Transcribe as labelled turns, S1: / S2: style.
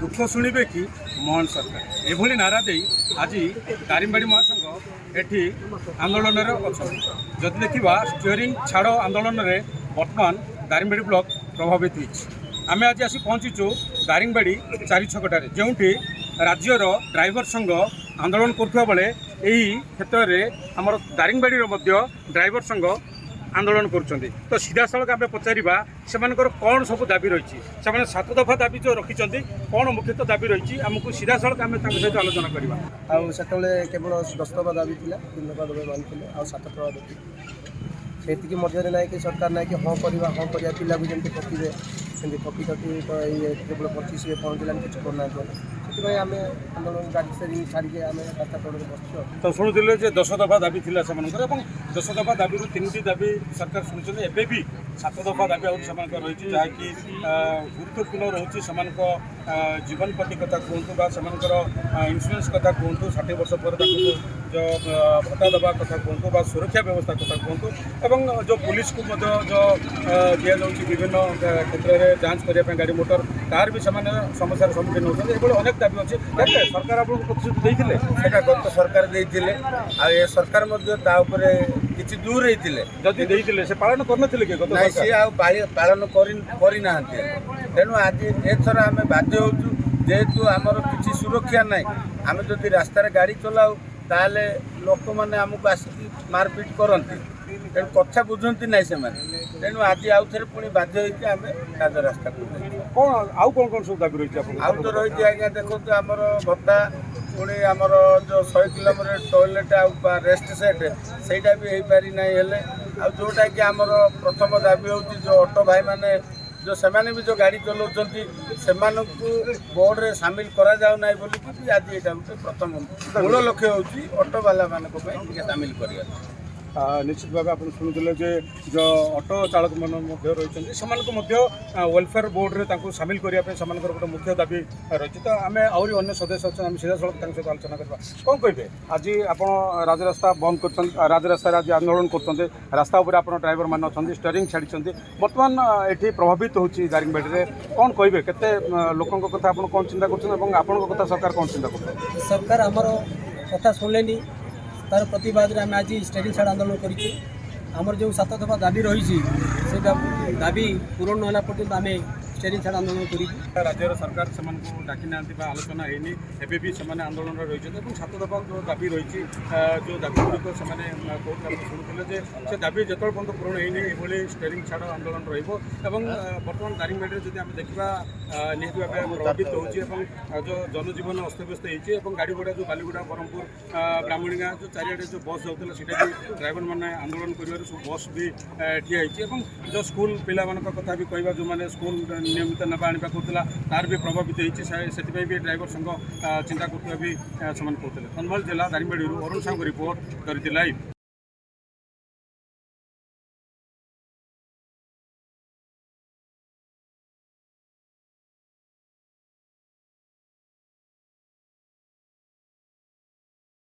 S1: दुख शुणे कि मोहन सरकार एभली नारा दे आज दारिंगबाड़ी महासंघ एटी आंदोलन अच्छा जदि देखा स्टीयरिंग छाड़ आंदोलन में बर्तमान दारिंगबाड़ी ब्लॉक प्रभावित होती आम आज आसी पहुँचीचु दारिंगबाड़ी चारि छकटार जो राज्यर ड्राइवर संघ आंदोलन करुवा बेले यही क्षेत्र में आम दारिंगबाड़ी ड्राइवर संघ आंदोलन करुँच तो सीधा सड़क आम पचारा से कौन सब दाबी रही है 7 दफा दाबी जो रखिंट कौन मुख्यतः दाबी रही आमको सीधा सड़क आम सहित आलोचना करवा
S2: आते केवल 10 दफा दाबी थी 3 दफा दबे मानी आ 7 दफा दाबी से मध्य ना कि सरकार ना कि हाँ करवा पिला भी जमी ठकिए सेमती ठकी तो ये केवल 25 पहुँचला किसी करना से आम आंदोलन गाड़ी छाड़ी आम रास्ता कड़े बस
S1: तो शुणुले 10 दफा दाबी थी से 10 दफा दाबी 3टी दाबी सरकार शुणुचे एवं भी 7 दफा दाबी आगे रही जहाँकि गुरुत्वपूर्ण रोचे जीवन प्रति कथा कहतु इन्शुरांस कथा कहतु 60 वर्ष पर जो भत्ता दबा कथा कहतु सुरक्षा व्यवस्था कथा कहतु एवं जो पुलिस को जो दि जाऊँगी विभिन्न क्षेत्र में जांच करने गाड़ी मोटर तार भी समस्या सम्मुखीन होती है अनेक दाबी अच्छे सरकार आपको प्रतिश्रुति देते
S2: गत सरकार देते आ सरकार किसी दूर
S1: जदि देते से पालन करनथिले कि गत
S2: सी पालन करना तेणु आज एथर आम बाध्य होचु जेहेतु आमर किसी सुरक्षा ना आम जदि रास्तार गाड़ी चलाऊ ताले लोक मैंने आमको आसिक मारपिट करती तेणु कथा बुझती ना से तेणु आज आउ थे पुणी बाध्य होम राज रास्ता को
S1: कौन आउ कौन सब दाबी रही
S2: आउ तो रही आज्ञा देखो आमर भत्ता पुणी आमर जो 100 किलोमीटर टॉयलेट आ रेस्ट सेट सहीटा भी हो पारि ना हेले जोटा कि आमर प्रथम दाबी हो जो ऑटो भाई माने जो सेमाने भी जो गाड़ी चलाउछन्ति सेमानकु बोर्ड रे शामिल करा जाउ नै बोली कि आज एटा प्रथम मूल लक्ष्य होची ऑटो वाला मानको पे शामिल करिया
S1: निश्चित भाव आप शुणुले जो ऑटो चालक मान रही वेलफेयर बोर्ड में सामिल करने गोटे मुख्य दाबी रही तो आम आहरी अन्य सदस्य अच्छा आम सीधा सड़क सहित आलोचना करवा कौन कहे आज आप राजरास्ता बंद कर राजरास्ता आज आंदोलन कर रास्ता उपर आप ड्राइवर मान अच्छा स्टीयरिंग छाड़ी बर्तमान ये प्रभावित होची दारिंगबाड़ी में कौन कहे केते लोकों कथा आप कौन चिंता कर सरकार कौन चिंता कर
S2: सरकार आमर कथा शुणिले तार प्रतिवाद आम आज स्टीयरिंग छाड़ आंदोलन करमर जो 7 दफा दाबी रही से दाबी पूरण होना पर्यटन आम स्टीयरिंग छाड़ आंदोलन कर
S1: राज्य सरकार से डाकी ना आलोचना होनी एवं से आंदोलन रही 7 दफा जो दाबी रही जो दाबी गुड़िक शुणुले से दाबी जो पर्यटन पूरण होनी ये स्टीयरिंग छाड़ आंदोलन बर्तमान दारिंगबाड़ी जब आम देखा निहत भाव प्रभावित हो जो जनजीवन अस्तव्यस्त हो गाड़ी घोड़ा जो बालीगुड़ा ब्रह्मपुर ब्राह्मणीगाँ जो चारिड़े जो बस जाऊला सीटा भी ड्राइवर मैंने आंदोलन कर बस भी ठिया जो स्कूल पिला कथा भी कहवा जो मैंने स्कूल नियमित नवा आने करूला तार भी प्रभावित होती भी ड्राइवर संघ चिंता करुवा भी कहते कन्धमाल जिला दारिंगबाड़ी अरुण साहू रिपोर्ट करती लाइव।